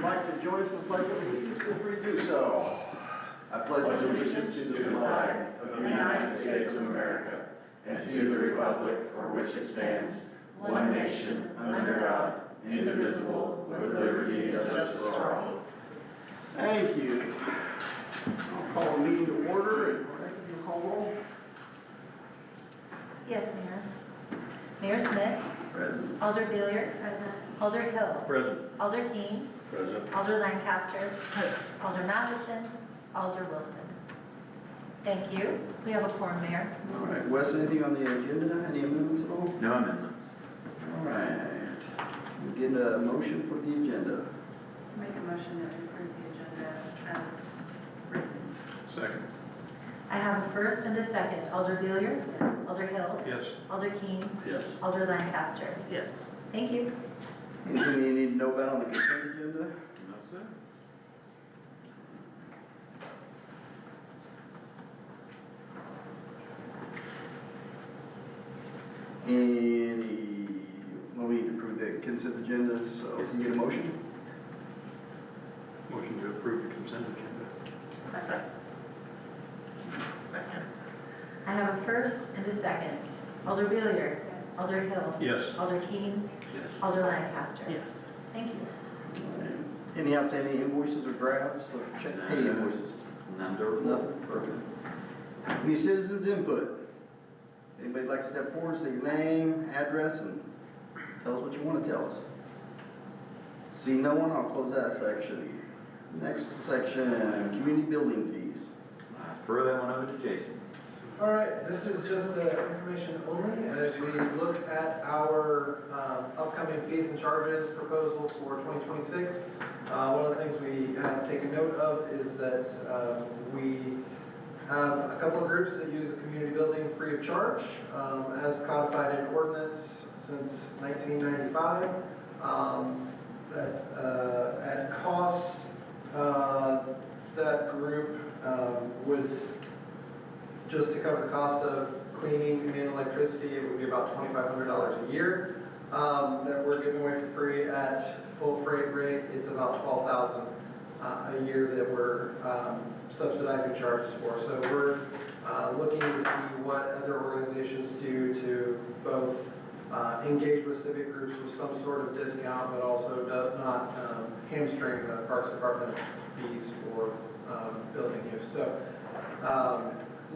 like to join us in the pledge of allegiance, feel free to do so. I pledge allegiance to the flag of the United States of America and to the republic for which it stands, one nation, under God, indivisible, with liberty and justice for all. Thank you. I'll call the meeting to order, and Rebecca, you'll call roll. Yes, Mayor. Mayor Smith. Present. Alder Billiard. Present. Alder Hill. Present. Alder King. Present. Alder Lancaster. Alder Matheson. Alder Wilson. Thank you. We have a quorum, Mayor. All right, Wes, anything on the agenda? Any amendments at all? No amendments. All right. We get a motion for the agenda. Make a motion that we approve the agenda as written. Second. I have a first and a second. Alder Billiard. Yes. Alder Hill. Yes. Alder King. Yes. Alder Lancaster. Yes. Thank you. Anything you need to know about on the consent agenda? No, sir. Well, we need to approve the consent agenda, so can you get a motion? Motion to approve the consent agenda. Second. I have a first and a second. Alder Billiard. Yes. Alder Hill. Yes. Alder King. Yes. Alder Lancaster. Yes. Thank you. All right. Any outstanding invoices or drafts? Look, check the pay invoices. None to report. Nothing? Perfect. Any citizens input? Anybody like to step forward, say your name, address, and tell us what you want to tell us? See no one, I'll close that section. Next section, community building fees. I throw that one over to Jason. All right, this is just information only, and as we look at our upcoming fees and charges proposal for 2026, one of the things we have taken note of is that we have a couple of groups that use the community building free of charge, as codified in ordinance since 1995. That at cost, that group would, just to cover the cost of cleaning and electricity, it would be about $2,500 a year. That we're giving away for free at full freight rate. It's about $12,000 a year that we're subsidizing charges for. So we're looking to see what other organizations do to both engage with civic groups with some sort of discount, but also does not hamstring the Parks Department fees for building use. So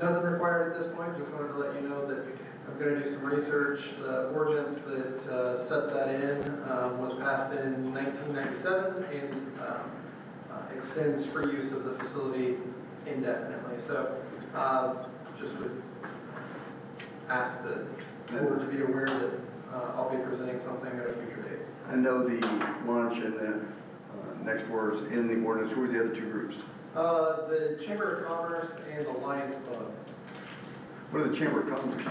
nothing required at this point. Just wanted to let you know that I'm going to do some research. The ordinance that sets that in was passed in 1997 and extends free use of the facility indefinitely. So just would ask the board to be aware that I'll be presenting something at a future date. I know the lunch and the next words in the ordinance. Who are the other two groups? The Chamber of Commerce and the Lions Club. What are the Chamber of Commerce?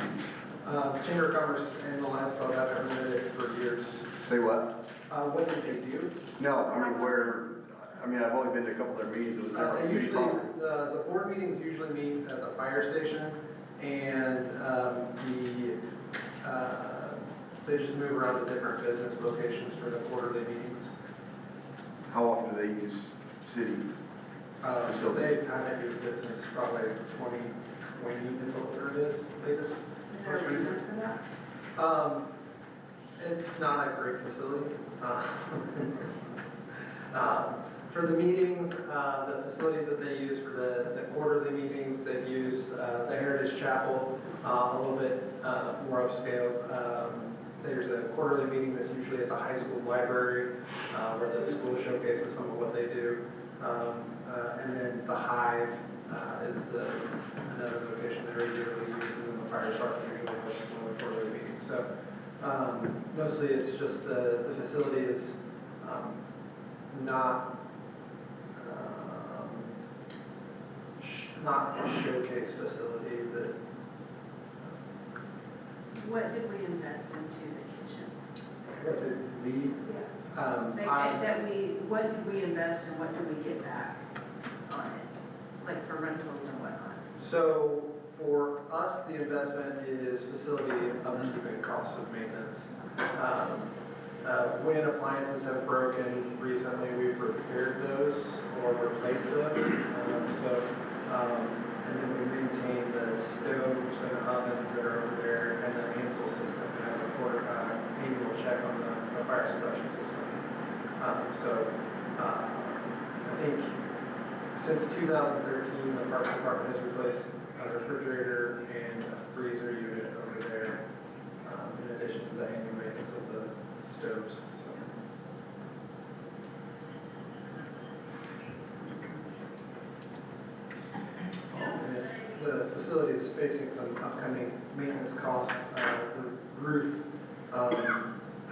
The Chamber of Commerce and the Lions Club have implemented it for years. Say what? What did they do? No, I mean where. I mean, I've only been to a couple of their meetings. It was there on They city usually, property. the board meetings usually meet at the fire station, and they just move around to different business locations for the quarterly meetings. How often do they use city? So they haven't used it since probably 2020 until this latest. Is there a reason for that? It's not a great facility. For the meetings, the facilities that they use for the quarterly meetings, they've used the Heritage Chapel, a little bit more upscale. There's a quarterly meeting that's usually at the high school library, where the school showcases some of what they do. And then the Hive is another location that regularly used, and then the fire department usually hosts one of the quarterly meetings. So mostly it's just the facility is not a showcase facility, but What did we invest into the kitchen? what did we? What did we invest and what did we get back on it? Like for rentals and whatnot? So for us, the investment is facility upkeep and cost of maintenance. When appliances have broken recently, we've repaired they'll replace those. And then we maintain the stoves and ovens that are over there, and the AMSL system, and have a annual check on the fire suppression system. I think since 2013, the Parks Department has replaced a refrigerator and a freezer unit over there, in addition to the annual maintenance of the stoves. The facility is facing some upcoming maintenance costs. The roof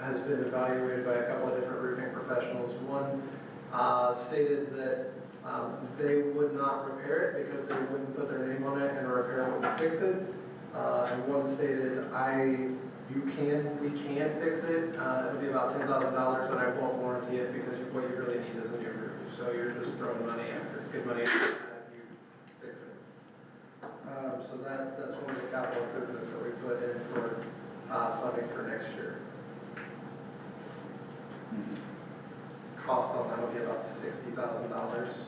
has been evaluated by a couple of different roofing professionals. One stated that they would not repair it because they wouldn't put their name on it and a repair wouldn't fix it. And one stated, we can fix it. It'll be about $10,000 and I won't warranty it because what you really need is a new roof. So you're just throwing money after, good money after that if you fix it. So that's one of the capital improvements that we put in for funding for next year. Cost on that will be about $60,000.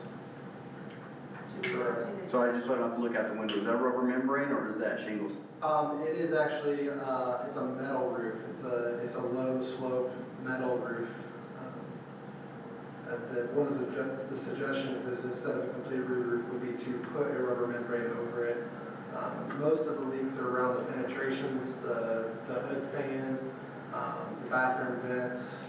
So I just don't have to look out the window. Is that rubber membrane or is that shingles? It is actually, it's a metal roof. It's a low slope metal roof. One of the suggestions is instead of a complete roof would be to put a rubber membrane over it. Most of the leaks are around the penetrations, the hood fan, the bathroom vents,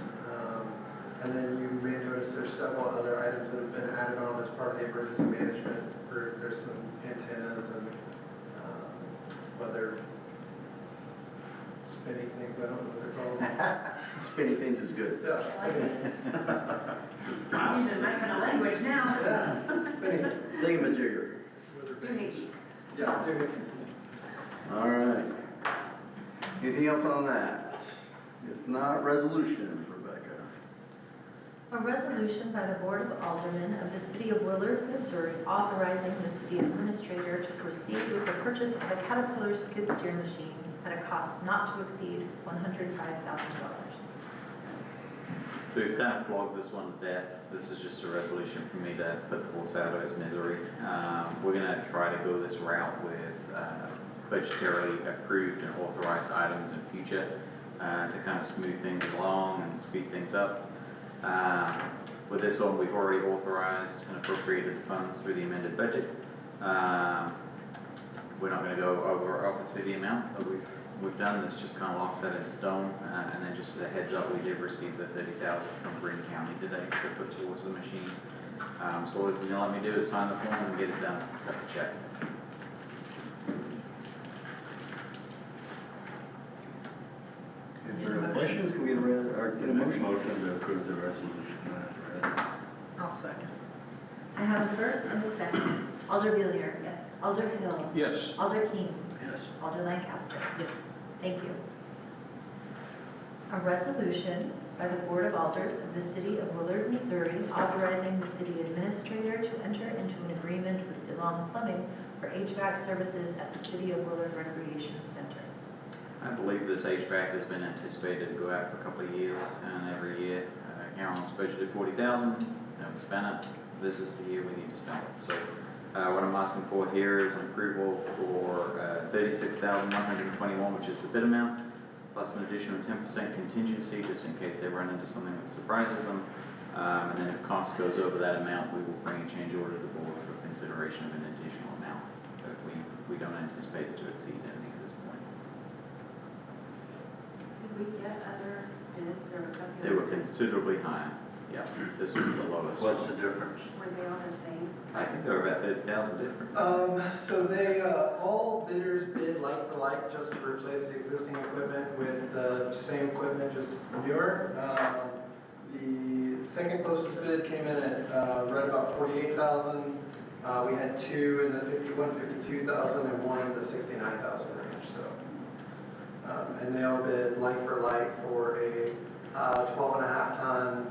and then you may notice there's several other items that have been added on as part of the emergency management group. There's some antennas and other spinny things, I don't know what they're called. Spinny things is good. Yeah. I like this. I'm using my kind of language now. Yeah, spinny things. Thingamajigger. Doohickeys. Yeah, doohickeys. All right. Anything else on that? If not, resolutions, Rebecca. A resolution by the Board of Aldermen of the City of Willard, Missouri, authorizing the city administrator to proceed with the purchase of a Caterpillar skid steer machine at a cost not to exceed $105,000. So we've kind of flogged this one to death. This is just a resolution for me to put the horse out of his misery. We're gonna try to go this route with budgetarily approved and authorized items in future to kind of smooth things along and speed things up. With this one, we've already authorized and appropriated funds through the amended budget. We're not gonna go over obviously the amount that we've done. This just kind of locks that in stone. And then just as a heads up, we did receive the $30,000 from Greene County today to put towards the machine. So all he's gonna let me do is sign the form and get it done, cut the check. If there are questions, can we get a motion? Motion to approve the resolution as read. I'll second. I have a first and a second. Alder Villiers. Yes. Alder Hill. Yes. Alder King. Yes. Alder Lancaster. Yes. Thank you. A resolution by the Board of Alders of the City of Willard, Missouri, authorizing the city administrator to enter into an agreement with DeLong Plumbing for HVAC services at the City of Willard Recreation Center. I believe this HVAC has been anticipated to go out for a couple of years, and every year, Carolyn's budgeted $40,000, haven't spent it. This is the year we need to spend it. So, what I'm asking for here is an approval for $36,121, which is the bid amount, plus an additional 10% contingency, just in case they run into something that surprises them. And then if cost goes over that amount, we will bring a change order to the board for consideration of an additional amount. But we don't anticipate it to exceed anything at this point. Did we get other bids or was that the They other were bids? considerably higher. Yeah, this was the lowest. What's the difference? Were they all the same? I think they were about 30,000 difference. So they, all bidders bid like for like, just to replace the existing equipment with the same equipment, just newer. The second closest bid came in at right about 48,000. We had two in the 52,000 and one in the 69,000 range. So, and they all bid like for like for a 12.5 ton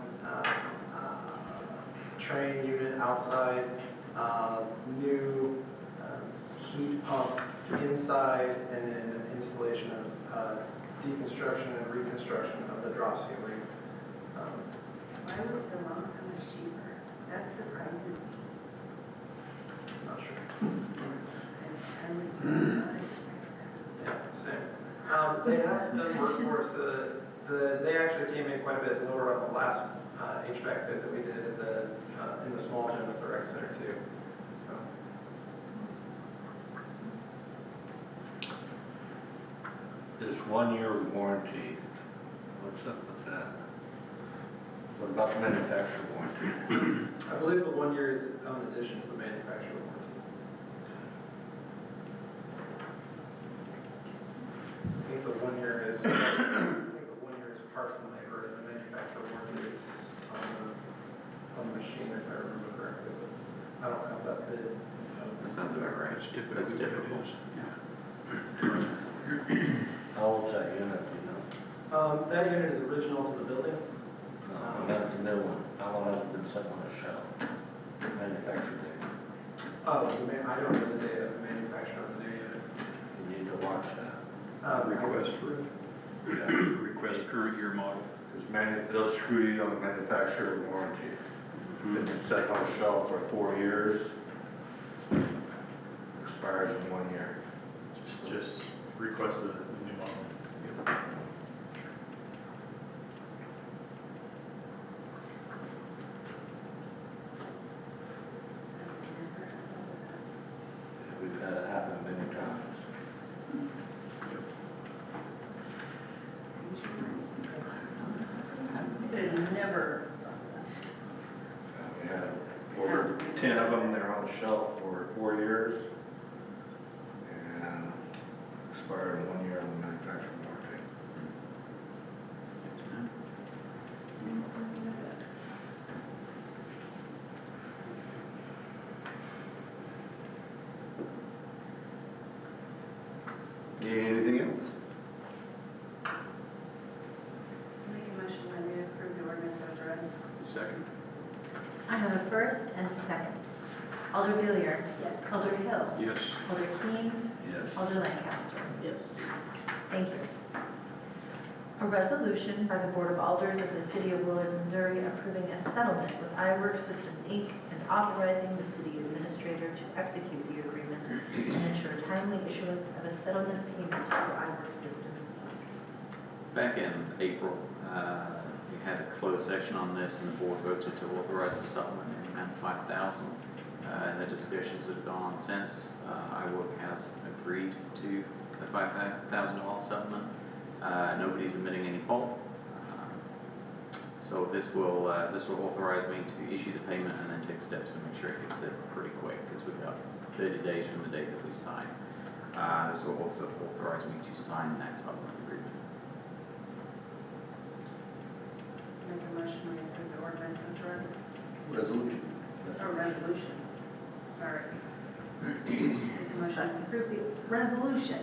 train unit outside, new heat pump inside, and then installation of deconstruction and reconstruction of the drop ceiling. Why was DeLong so much cheaper? That surprises me. They have done work for us. They actually came in quite a bit lower on the last HVAC bid that we did in the small gym at the rec center too. So. This 1-year warranty, what's up with that? What about the manufacturer warranty? I believe the 1 year is in addition to the manufacturer warranty. I think the 1 year is, parts and labor, and the manufacturer warranty is on the machine, if I remember correctly. But I don't have that bid. That sounds about right. That's typical. How old's that unit, do you know? That unit is original to the building. Not the new one. How long has it been sitting on the shelf? Manufacturer date. Oh, I don't know the date of the manufacturer of the new unit. You need to watch that. Request for it. Yeah. Request current year model. Because they'll screw you on the manufacturer warranty. If it's set on a shelf for 4 years, expires in 1 year. Just request a new model. We've had it happen many times. They've never. We had over 10 of them, they're on the shelf for 4 years. And expired in 1 year on the manufacturer warranty. Anything else? Make a motion when we approve the ordinance as read. Second. I have a first and a second. Alder Villiers. Yes. Alder Hill. Yes. Alder Keen. Yes. Alder Lancaster. Yes. Thank you. A resolution by the Board of Alders of the City of Willard, Missouri, approving a settlement with iWork Systems, Inc., and authorizing the city administrator to execute the agreement and ensure timely issuance of a settlement payment to iWork Systems, Inc. Back in April, we had a closed session on this, and the board voted to authorize a supplement in the amount of $5,000. And the discussions have gone on since. iWork has agreed to the $5,000 settlement. Nobody's admitting any fault. So this will authorize me to issue the payment and then take steps to make sure it gets there pretty quick, because we've got 30 days from the date that we sign. This will also authorize me to sign that supplement agreement. Make a motion when we approve the ordinance as read. Resolution. Or resolution. Sorry. Make a motion to approve the resolution.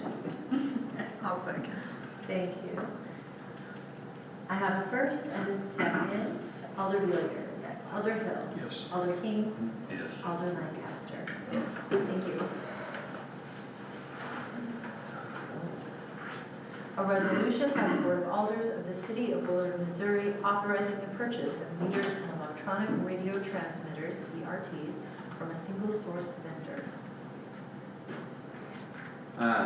I'll second. Thank you. I have a first and a second. Alder Villiers. Yes. Alder Hill. Yes. Alder King. Yes. Alder Lancaster. Yes. Thank you. A resolution by the Board of Alders of the City of Willard, Missouri, authorizing the purchase of meters and electronic radio transmitters, ERTs, from a single source vendor.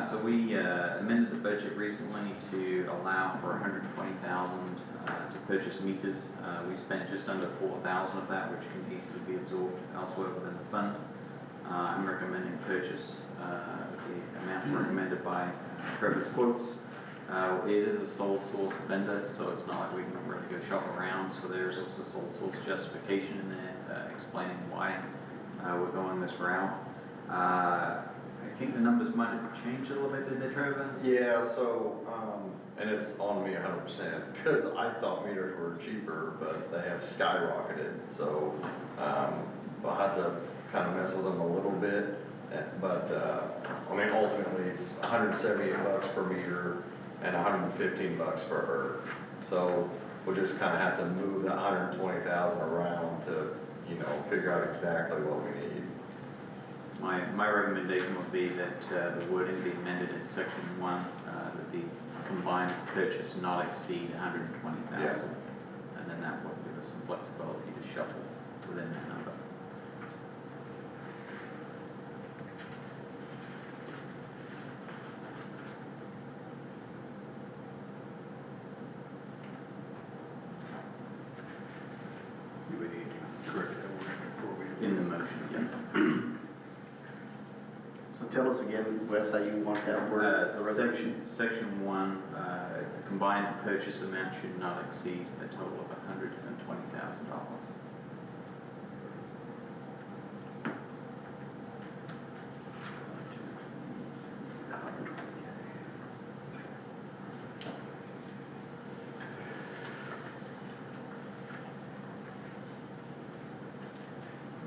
So we amended the budget recently to allow for $120,000 to purchase meters. We spent just under $4,000 of that, which can easily be absorbed elsewhere within the fund. I'm recommending purchase the amount recommended by Trevor's Quotes. It is a sole source vendor, so it's not like we can really go shop around. So there's also a sole source justification in there explaining why we're going this route. I think the numbers might have changed a little bit, did they, Trevor? Yeah, so, and it's on me 100%, because I thought meters were cheaper, but they have skyrocketed, so, I'll have to kind of mess with them a little bit, but, I mean, ultimately, it's $178 per meter and $115 per herd. So, we'll just kind of have to move that 120,000 around to, figure out exactly what we need. My recommendation would be that the wording be amended in section 1, that the combined purchase not exceed $120,000. Yeah. And then that would give us some flexibility to shuffle within that number. In the motion, yeah. So tell us again, Wes, how you want that word, the resolution? Section 1, combined purchase amount should not exceed a total of $120,000.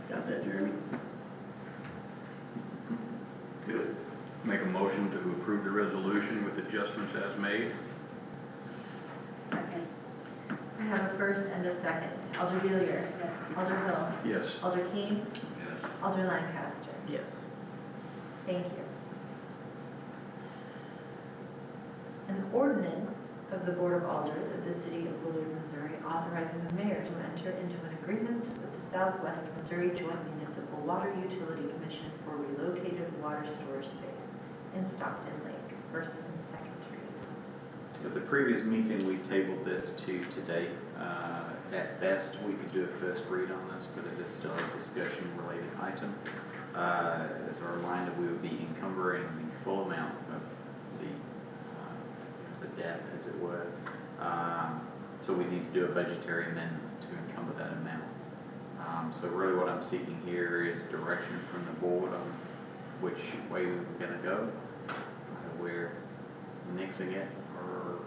Got that, Jeremy? Good. Make a motion to approve the resolution with adjustments as made. Second. I have a first and a second. Alder Wheeler. Yes. Alder Hill. Yes. Alder Keen. Yes. Alder Lancaster. Yes. Thank you. An ordinance of the Board of Alders of the City of Willard, Missouri, authorizing the mayor to enter into an agreement with the Southwest Missouri Joint Municipal Water Utility Commission for relocated water storage space in Stockton Lake, first and second reading. At the previous meeting, we tabled this to today. At best, we could do a first read on this, but it is still a discussion-related item. As a reminder, we would be encumbering the full amount of the debt, as it were. So we need to do a budgetary amendment to encumber that amount. So really what I'm seeking here is direction from the board on which way we're going to go. Whether we're nixing it or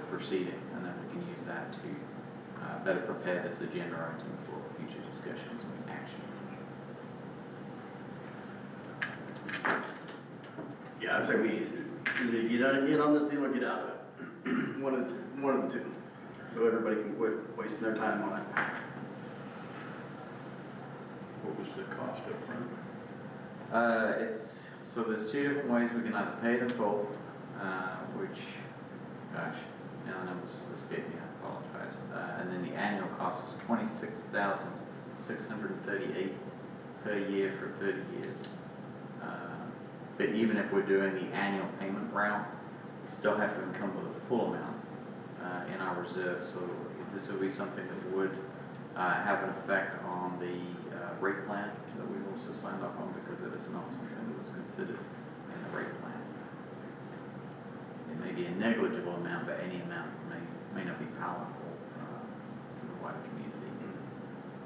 proceeding, and then we can use that to better prepare this agenda item for future discussions and action. Yeah, I'd say we either get in on this deal or get out of it. One of the two. So everybody can quit wasting their time on it. What was the cost up front? So there's two different ways we can either pay it in full, which, gosh, now the numbers escape me, I apologize. And then the annual cost is $26,638 per year for 30 years. But even if we're doing the annual payment route, we still have to encumber the full amount in our reserve. So this will be something that would have an effect on the rate plan that we've also signed up on, because it is not something that was considered in the rate plan. It may be a negligible amount, but any amount may not be palatable to the wider community.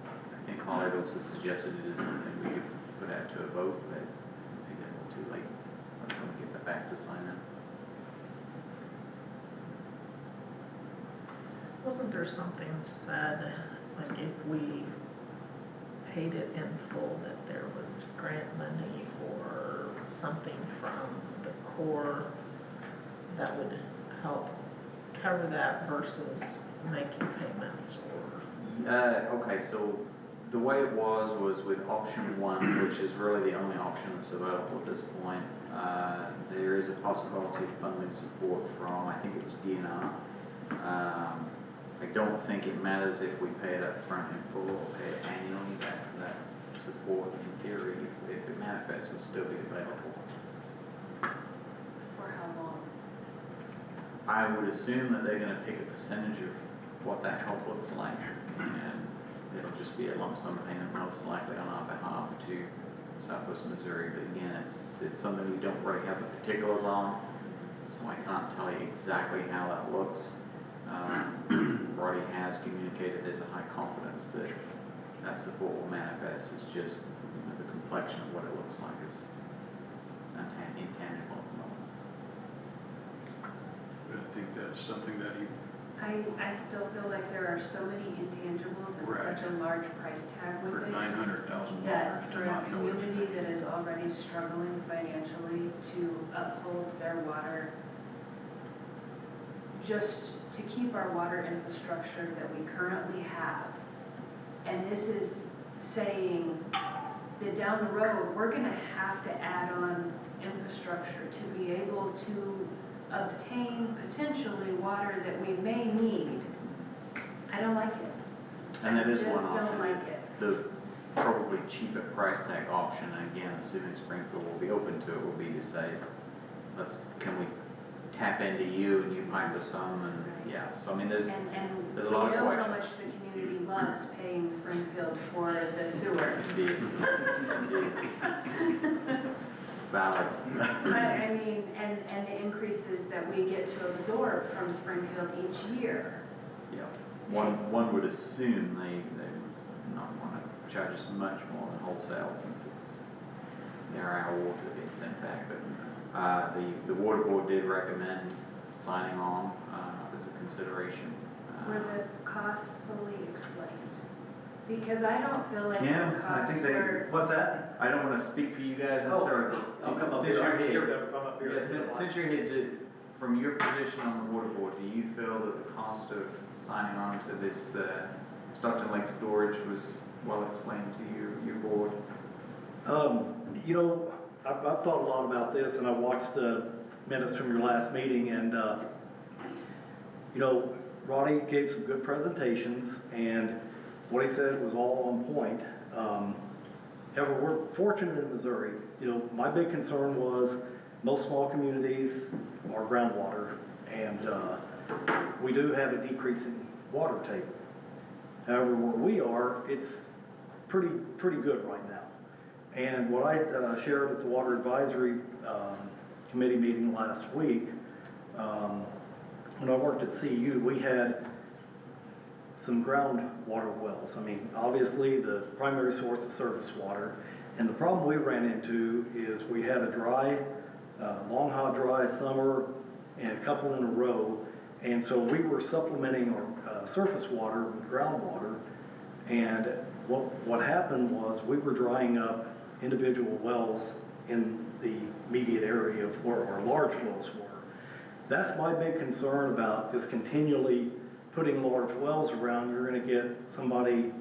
I think Holly also suggested it is something we could put out to a vote, but maybe a little too late. I'm going to get that back to sign it. Wasn't there something said, like if we paid it in full, that there was grant money or something from the Corps that would help cover that versus making payments or? Okay, so the way it was with option 1, which is really the only option that's available at this point. There is a possibility of funding support from, I think it was DNR. I don't think it matters if we pay it up front in full or pay it annually. That support, in theory, if it manifests, will still be available. For how long? I would assume that they're going to pick a percentage of what that help looks like, and it'll just be a lump sum payment, most likely on our behalf to Southwest Missouri. But again, it's something we don't really have the particulars on, so I can't tell you exactly how that looks. Roddy has communicated there's a high confidence that that support will manifest. It's just the complexion of what it looks like is intangible at the moment. I think that's something that I still feel like there are so many intangibles and Right. such a large price tag with for it. $900,000 That to for a not know community anything. that is already struggling financially to uphold their water, just to keep our water infrastructure that we currently have. And this is saying that down the road, we're gonna have to add on infrastructure to be able to obtain potentially water that we may need. I don't like it. And that is I one just don't option. like it. The probably cheaper price tag option, again, assuming Springfield will be open to it, will be to say, can we tap into you and you pipe us some, and yeah. So I mean, there's And a we lot of know how questions. much the community loves paying Springfield for the sewer. Indeed. Indeed. Valid. I mean, and the increases that we get to absorb from Springfield each year. Yeah. One would assume they would not want to charge us much more than wholesale since they're our water that gets sent back. But the water board did recommend signing on as a consideration. Were the costs fully explained? Because I don't feel like Kim, the I costs think they- were. What's that? I don't want to speak for you guys necessarily. I'll come up Since here. you're Here here, we go. Come up here. yeah, since you're here, from your position on the water board, do you feel that the cost of signing on to this Stockton Lake storage was well explained to your board? You know, I've thought a lot about this, and I watched the minutes from your last meeting, and, you know, Roddy gave some good presentations, and what he said was all on point. However, we're fortunate in Missouri. You know, my big concern was most small communities are groundwater, and we do have a decreasing water table. However, where we are, it's pretty good right now. And what I shared at the Water Advisory Committee meeting last week, when I worked at CU, we had some groundwater wells. I mean, obviously the primary source is surface water. And the problem we ran into is we had a dry, long hot dry summer and a couple in a row. And so we were supplementing our surface water with groundwater. And what happened was we were drying up individual wells in the immediate area of where our large wells were. That's my big concern about just continually putting large wells around. You're going to get somebody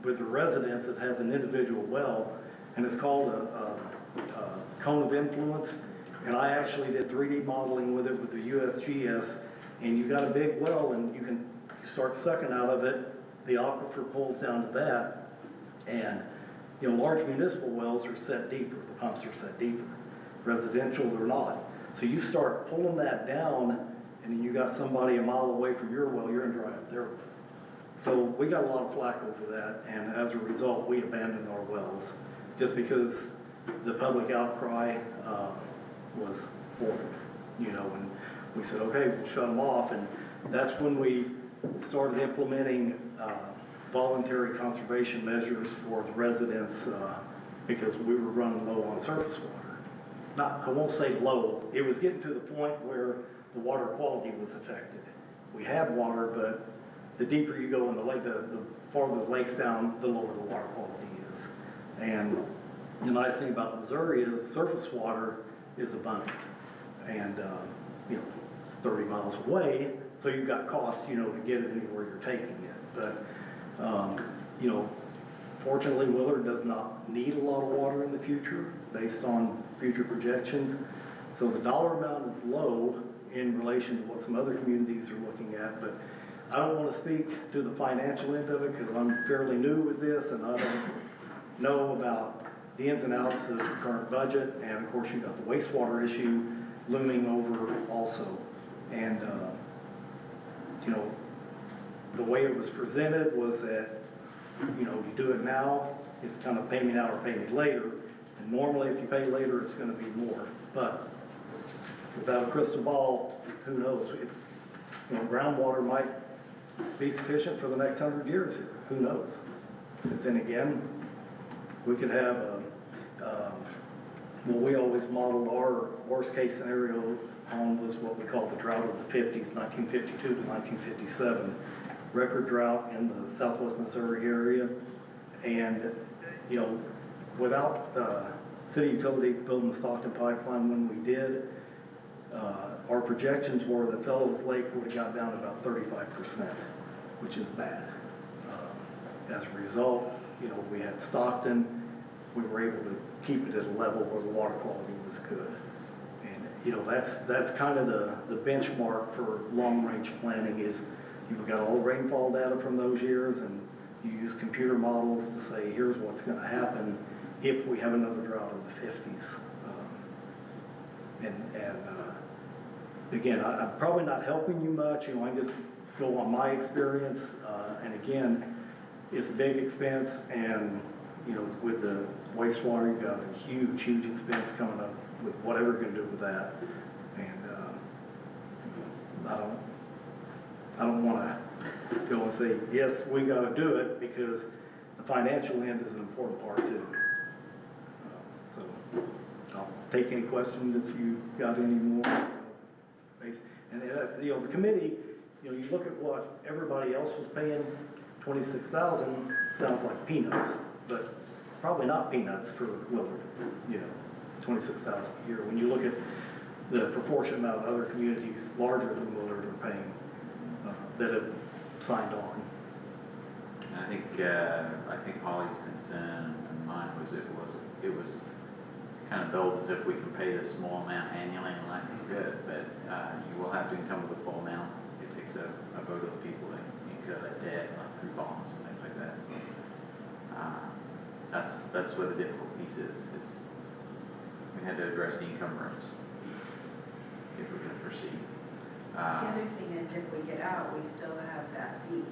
with a residence that has an individual well, and it's called a cone of influence. And I actually did 3D modeling with it with the USGS, and you got a big well, and you start sucking out of it. The aquifer pulls down to that, and you know, large municipal wells are set deeper. The pumps are set deeper. Residential, they're not. So you start pulling that down, and then you got somebody a mile away from your well, you're gonna dry up their well. So we got a lot of flack over that, and as a result, we abandoned our wells just because the public outcry was horrible, you know, and we said, okay, we'll shut them off, and that's when we started implementing voluntary conservation measures for the residents because we were running low on surface water. I won't say low, it was getting to the point where the water quality was affected. We had water, but the deeper you go in the lake, the farther the lake's down, the lower the water quality is. And the nice thing about Missouri is surface water is abundant. And, you know, it's 30 miles away, so you've got cost, you know, to get it anywhere you're taking it. But, you know, fortunately, Willard does not need a lot of water in the future based on future projections. So the dollar amount is low in relation to what some other communities are looking at, but I don't want to speak to the financial end of it because I'm fairly new with this and I don't know about the ins and outs of the current budget. And of course, you've got the wastewater issue looming over also. And, you know, the way it was presented was that, you know, you do it now, it's kind of pay me now or pay me later. And normally if you pay later, it's going to be more. But without a crystal ball, who knows? You know, groundwater might be sufficient for the next 100 years here. Who knows? But then again, we could have well, we always modeled our worst case scenario on was what we call the drought of the 50s, 1952 to 1957. Record drought in the southwest Missouri area. And, you know, without city utilities building the Stockton pipeline when we did, our projections were that Fellows Lake would have got down about 35%, which is bad. As a result, you know, we had Stockton, we were able to keep it at a level where the water quality was good. And, you know, that's kind of the benchmark for long-range planning is you've got all the rainfall data from those years and you use computer models to say, here's what's going to happen if we have another drought in the 50s. Again, I'm probably not helping you much. You know, I just go on my experience. And again, it's a big expense, and, you know, with the wastewater, you've got a huge, huge expense coming up with whatever you're gonna do with that. And, I don't wanna go and say, yes, we gotta do it, because the financial end is an important part too. So, I'll take any questions if you got any more. And, you know, the committee, you know, you look at what everybody else was paying, 26,000, sounds like peanuts, but it's probably not peanuts for Willard, you know, 26,000 a year. When you look at the proportion of other communities larger than Willard are paying, that have signed on. And I think Holly's concern and mine was it was kind of billed as if we can pay this small amount annually and life is good, but you will have to encumber the full amount. It takes a vote of the people that incur that debt, like through bonds and things like that. So that's where the difficult piece is we had to address the encumbrance piece if we're going to proceed. The other thing is, if we get out, we still have that fee.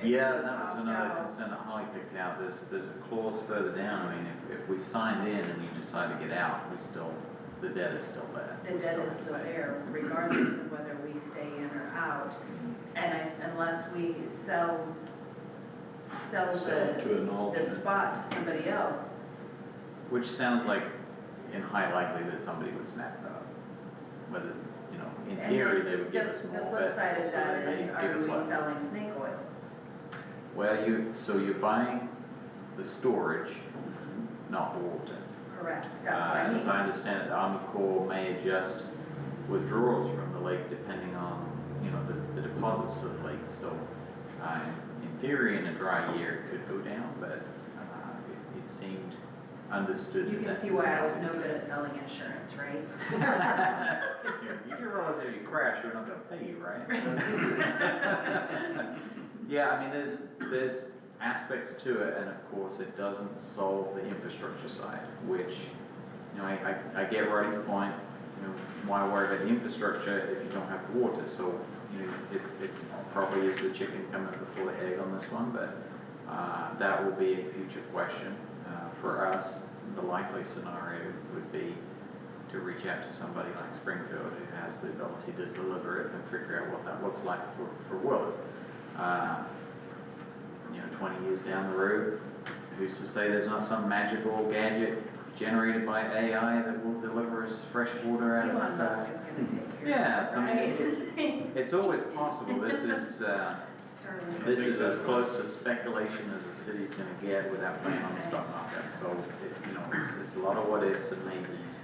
Yeah, that was another concern that Holly picked out. There's a clause further down. I mean, if we've signed in and you decide to get out, the debt is still there. The debt is still there, regardless of whether we stay in or out. And unless we sell Sell it to an the alternate. spot to somebody else. Which sounds like in high likelihood somebody would snap it up. Whether, you know, in And theory then they would give us more. The flip side of so that they is, give are us we less. selling snake oil? Well, you're buying the storage, not the water. Correct, that's what I As I mean. understand it, the Army Corps may adjust withdrawals from the lake depending on, you know, the deposits to the lake. So, in theory, in a dry year, it could go down, but it seemed understood. You can see why I was no good at selling insurance, right? You do realize if you crash, we're not gonna pay you, right? Yeah, I mean, there's aspects to it, and of course, it doesn't solve the infrastructure side, which, you know, I get Roddy's point, you know, why worry about the infrastructure if you don't have the water? So, you know, it's probably is the chicken coming before the egg on this one, but that will be a future question. For us, the likely scenario would be to reach out to somebody like Springfield who has the ability to deliver it and figure out what that looks like for Willard. You know, 20 years down the road, who's to say there's not some magical gadget generated by AI that will deliver us fresh water out of Elon Musk is gonna take care yeah, of so I mean, it's always possible. This is as close to speculation as a city's going to get without playing on the stock market. So, you know, it's a lot of what ifs and maybes.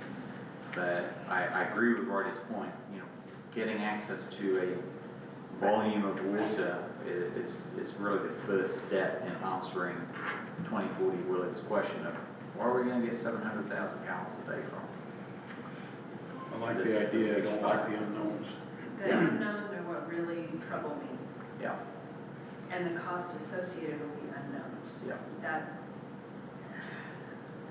But I agree with Roddy's point. You know, getting access to a volume of water is really the first step in answering 2040 Willard's question of where are we going to get 700,000 gallons a day from? I like This- the this idea, I is don't fun. like the unknowns. The unknowns are what really trouble me, Yeah, and the cost associated with the unknowns. yeah. That,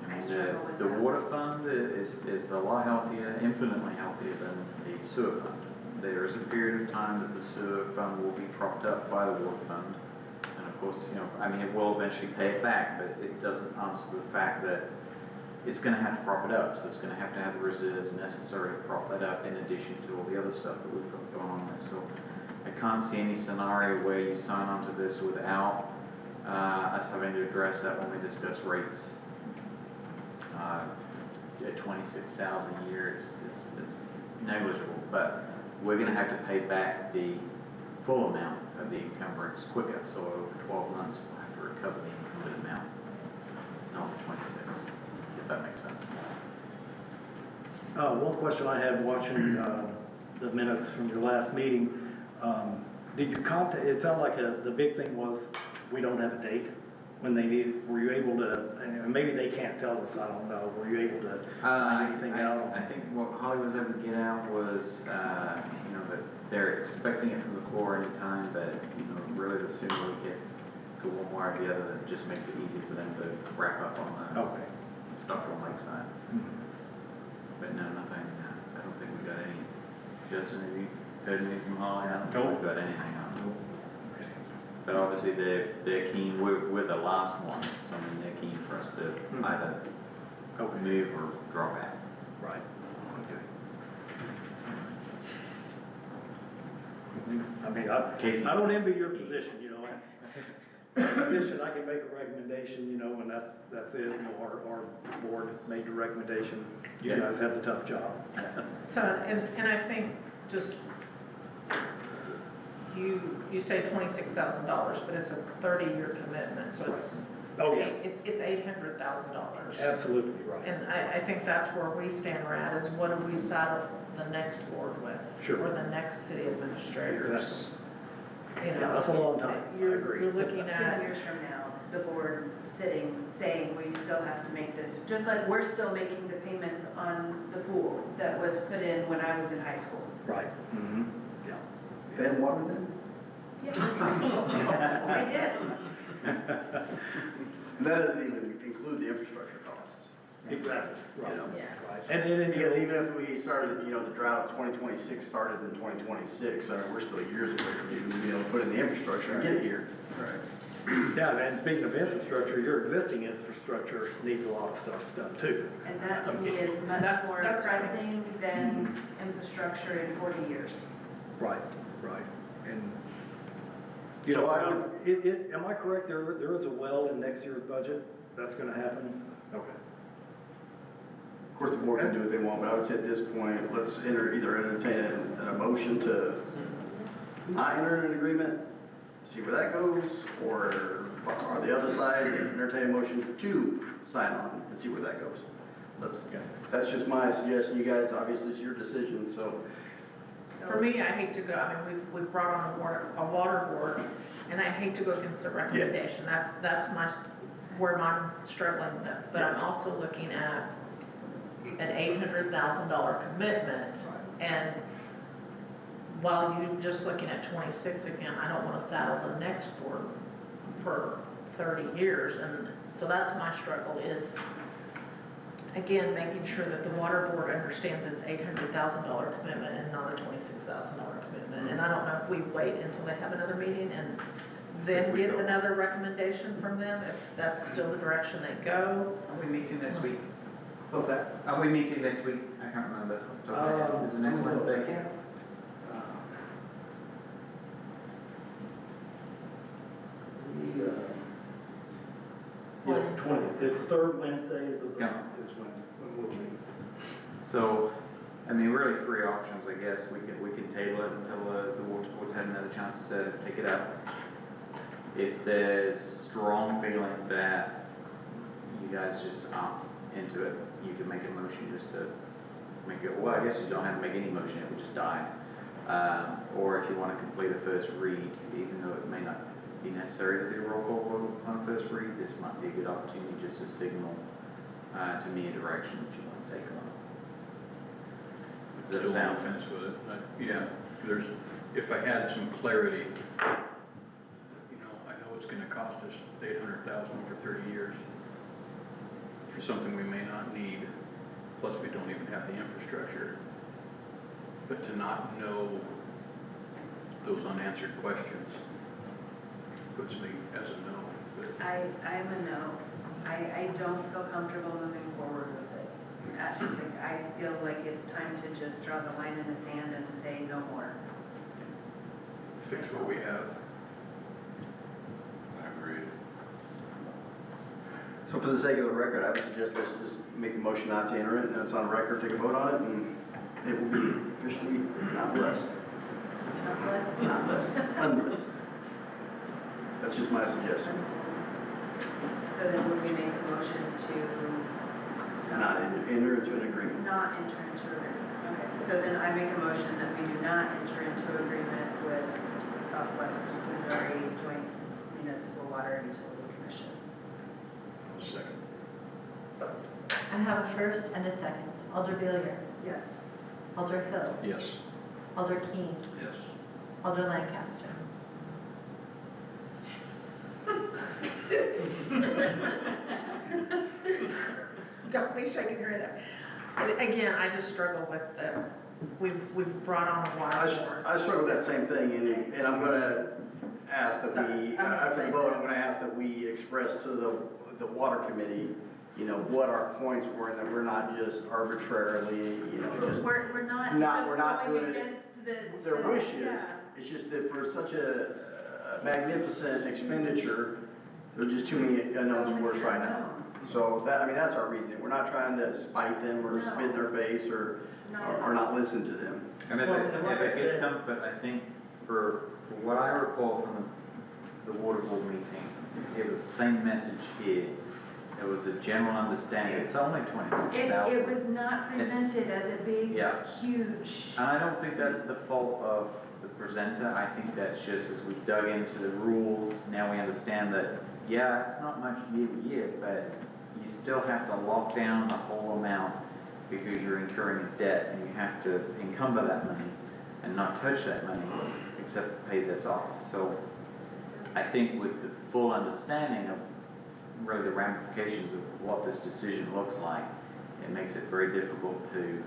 I And struggle with the that. water fund is a lot healthier, infinitely healthier than the sewer fund. There is a period of time that the sewer fund will be propped up by the water fund. And of course, you know, I mean, it will eventually pay it back, but it doesn't answer the fact that it's gonna have to prop it up. So it's gonna have to have the reserves necessary to prop that up in addition to all the other stuff that we've got going on there. So I can't see any scenario where you sign on to this without us having to address that when we discuss rates. At 26,000 a year, it's negligible, but we're going to have to pay back the full amount of the encumbrance quicker. So over 12 months, we'll have to recover the encumbered amount, not the 26, if that makes sense. One question I had watching the minutes from your last meeting, did you contact, it sounded like the big thing was we don't have a date when they needed, were you able to, and maybe they can't tell us, I don't know, were you able to find anything out? I think what Holly was able to get out was, you know, that they're expecting it from the Corps anytime, but, you know, really the sooner we get to one way or the other, that just makes it easy for them to wrap up on the Okay. Stockholm Lakeside. But no, nothing, I don't think we got any, Justin, have you heard anything from Holly? I don't think we've got anything on. Okay. But obviously, they're keen, we're the last one, so I mean, they're keen for us to either Okay, move or drop out. right, okay. I mean, Casey. I don't envy your position, you know. My position, I can make a recommendation, you know, and that's it, you know, our board made the recommendation. You Yeah. guys have the tough job. So, and I think just, you say $26,000, but it's a 30-year commitment, so it's. Oh, yeah. It's $800,000. Absolutely right. And I think that's where we stand, Rad, is what do we saddle the next board with? Sure. Or the next city administrators. You know, Yeah, that's a long time. I You're agree. looking 10 at, years from now, the board sitting, saying we still have to make this, just like we're still making the payments on the pool that was put in when I was in high school. Right. Mm-hmm. Yeah. They had water then? I did. And that doesn't even include the infrastructure costs. Exactly, right. You know? Yeah. Right. And Because even if we started, you know, the drought of 2026 started in 2026, we're still years away from even being able to put in the infrastructure and get it here. Right. yeah, and speaking of infrastructure, your existing infrastructure needs a lot of stuff done too. And that to me is much That- more that's right. pressing than infrastructure in 40 years. Right, right. And, you So know, I am I correct, there is a well in next year's budget? That's gonna happen? Okay. Of course, the board can do what they want, but I would say at this point, let's either entertain a motion to not enter an agreement, see where that goes, or on the other side, entertain a motion to sign on and see where that goes. That's just my suggestion. You guys, obviously, it's your decision, so. For me, I hate to go, I mean, we've brought on a water board, and I hate to go against the recommendation. That's where I'm struggling with. But I'm also looking at an $800,000 commitment, and while you're just looking at 26 again, I don't want to saddle the next board for 30 years, and so that's my struggle is, again, making sure that the water board understands it's $800,000 commitment and not a $26,000 commitment. And I don't know if we wait until they have another meeting and then get another recommendation from them, if that's still the direction they go. Are we meeting next week? What's that? Are we meeting next week? I can't remember. Is it next Wednesday? Yes, 20th. It's third Wednesday is Yeah. when we'll meet. So, I mean, really three options, I guess. We can table it until the water board's had another chance to pick it up. If there's strong feeling that you guys just aren't into it, you can make a motion just to make it, well, I guess you don't have to make any motion, it will just die. Or if you want to complete a first read, even though it may not be necessary to do a roll call vote on a first read, this might be a good opportunity just to signal to me a direction that you want to take on it. Does that Still on sound? the fence with it. Yeah, if I had some clarity, you know, I know it's gonna cost us $800,000 over 30 years for something we may not need, plus we don't even have the infrastructure. But to not know those unanswered questions puts me as a no. But I'm a no. I don't feel comfortable moving forward with it. I feel like it's time to just draw the line in the sand and say no more. fix what we have. I agree. So for the sake of the record, I would suggest let's just make the motion not to enter it, and it's on record, take a vote on it, and it will be officially not blessed. Not blessed? Not blessed, unblessed. That's just my suggestion. So then would we make a motion to Not enter into an agreement. not enter into agreement? Okay, so then I make a motion that we do not enter into agreement with Southwest Missouri Joint Municipal Water and Utility Commission. Second. I have a first and a second. Alder Billier, Yes. Alder Hill, Yes. Alder Keen, Yes. Alder Lancaster. Don't be shaking your head. Again, I just struggle with we've brought on a water board. I struggle with that same thing, and I'm gonna ask that So, we, I'm after the saying vote, that. I'm gonna ask that we express to the water committee, you know, what our points were, and that we're not just arbitrarily, you know, just We're not we're not just doing going it- against the. their the- wishes. yeah. It's just that for such a magnificent expenditure, there's just too many unknowns for us right now. So that, I mean, that's our reasoning. We're not trying to spite them or spit in their face or not listen to them. And if Well, and like if it I gives said- comfort, I think for what I recall from the water board meeting, it was the same message here. It was a general understanding, it's only 26,000. It was not presented as a big, Yeah. huge. And I don't think that's the fault of the presenter, I think that's just as we've dug into the rules, now we understand that, yeah, it's not much year to year, but you still have to lock down the whole amount because you're incurring a debt and you have to encumber that money and not touch that money except to pay this off. So I think with the full understanding of really the ramifications of what this decision looks like, it makes it very difficult to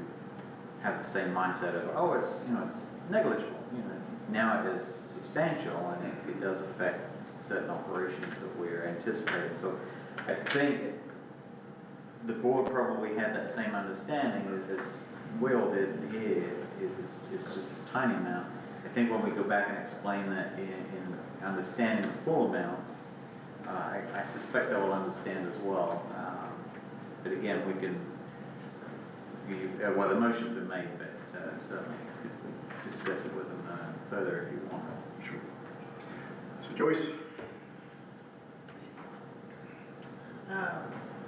have the same mindset of, oh, it's, you know, it's negligible. You know, now it is substantial and it does affect certain operations that we're anticipating. So I think the board probably had that same understanding as Will did here, it's just this tiny amount. I think when we go back and explain that in understanding the full amount, I suspect they will understand as well. But again, we can, well, the motion's been made, but certainly we could discuss it with them further if you want. Sure. So Joyce?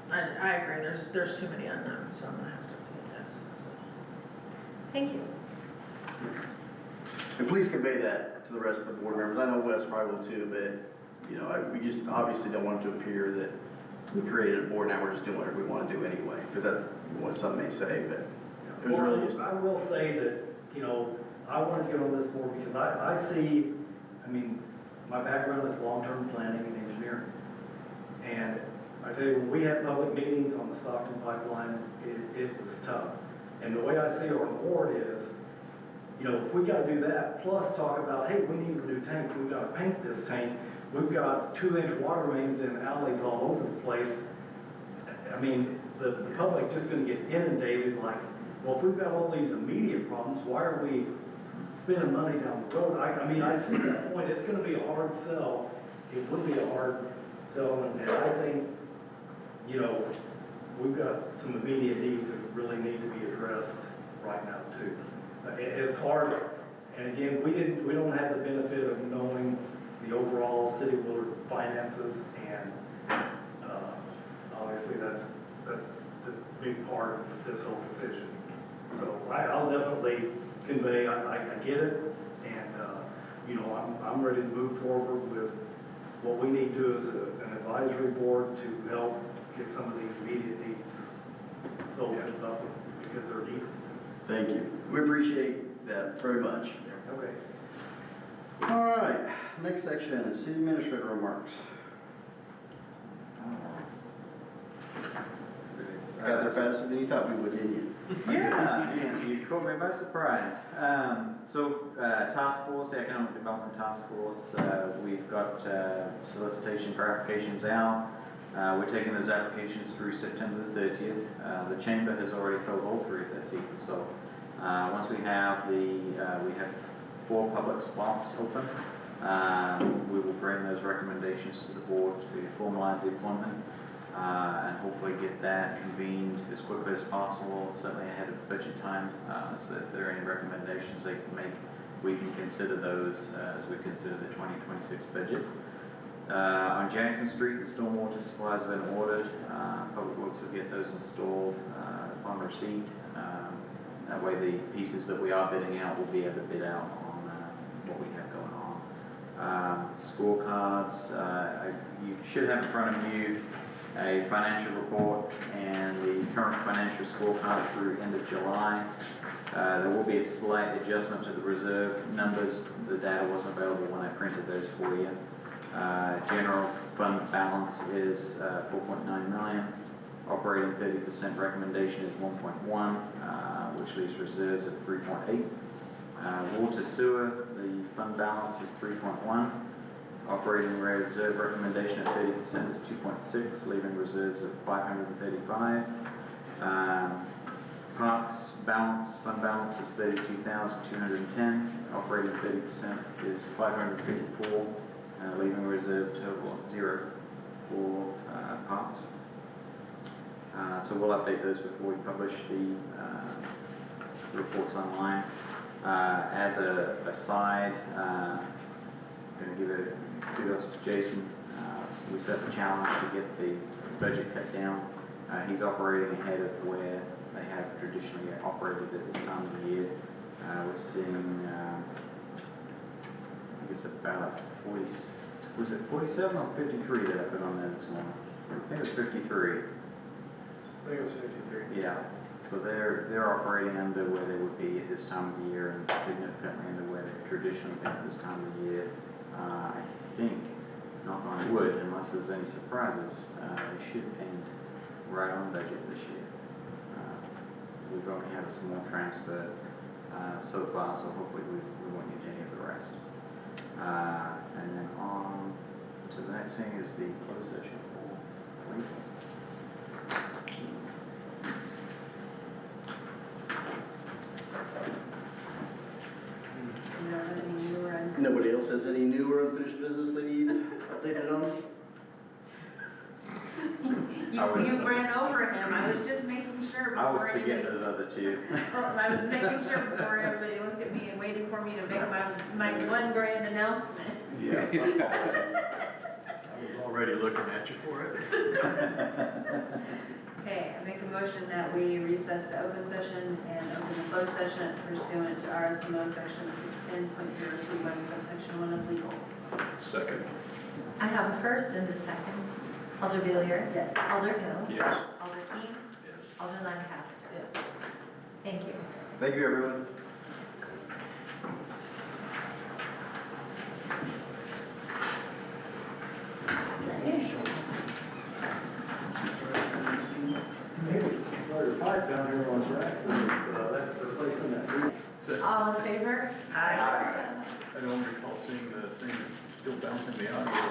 I agree, there's too many unknowns, so I'm gonna have to say yes, so. Thank you. And please convey that to the rest of the board members. I know Wes probably will too, but, you know, we just obviously don't want it to appear that we created a board, now we're just doing whatever we want to do anyway, because that's what some may say, but it was really just. I will say that, you know, I wanted to get on this board because I see, I mean, my background is long-term planning and engineering. And I tell you, when we had public meetings on the Stockton pipeline, it was tough. And the way I see our board is, you know, if we gotta do that, plus talk about, hey, we need a new tank, we've gotta paint this tank, we've got 2-inch water mains in alleys all over the place. I mean, the public's just gonna get inundated like, well, if we've got all these immediate problems, why are we spending money down the road? I mean, I see that point, it's gonna be a hard sell. It would be a hard sell, and I think, you know, we've got some immediate needs that really need to be addressed right now too. It's hard, and again, we don't have the benefit of knowing the overall city of Willard finances, and obviously that's the big part of this whole decision. So I'll definitely convey, I get it, and you know, I'm ready to move forward with what we need to do as an advisory board to help get some of these immediate needs solved up because they're needed. Thank you. We appreciate that very much. Okay. All right, next section, city administrator remarks. Got there faster than you thought we would, didn't you? Yeah, you caught me by surprise. Task Force, the Economic Development Task Force, we've got solicitation for applications out. We're taking those applications through September the 30th. The chamber has already filled all 3 of their seats, so once we have we have 4 public spots open, we will bring those recommendations to the board to formalize the appointment. And hopefully get that convened as quickly as possible, certainly ahead of budget time, so that if there are any recommendations they can make, we can consider those as we consider the 2026 budget. On Jackson Street, the stormwater supplies have been ordered. Public Works will get those installed upon receipt. That way the pieces that we are bidding out will be able to bid out on what we have going on. Scorecards, you should have in front of you a financial report and the current financial scorecard through end of July. There will be a slight adjustment to the reserve numbers. The data wasn't available when I printed those for you. General fund balance is 4.9 million. Operating 30% recommendation is 1.1, which leaves reserves of 3.8. Water sewer, the fund balance is 3.1. Operating reserve recommendation at 30% is 2.6, leaving reserves of 535. Parks balance, fund balance is 32,210. Operating 30% is 554, leaving reserve total of 0 for parks. So we'll update those before we publish the reports online. As a aside, I'm going to give a kudos to Jason. We set the challenge to get the budget cut down. He's operating ahead of where they have traditionally operated at this time of the year. We're seeing, I guess about 40, was it 47 or 53 that I put on there this morning? I think it was 53. I think it was 53. Yeah, so they're operating under where they would be at this time of the year and significantly under where they've traditionally been at this time of the year. I think, knock on wood, unless there's any surprises, they should end right on budget this year. We've only had a small transfer so far, so hopefully we won't need any of the rest. And then on to the next thing is the closed session for legal. You know, any newer unfinished? Nobody else has any new or unfinished business they need updated on? I was- You ran over him, I was just making sure I was before forgetting anybody. those other two. I was making sure before everybody looked at me and waited for me to make my one grand announcement. Yeah. I was already looking at you for it. Okay, I make a motion that we recess the open session and open the closed session pursuant to RSMO section 610.021 subsection 1 of legal. Second. I have a first and a second. Alder Villiers? Yes. Alder Hill? Yes. Alder Keen? Yes. Alder Lancaster? Yes. Thank you. Thank you, everyone. Pipe down here on tracks, and it's, that's replacing that. All in favor? I don't recall seeing the thing still bouncing the audio.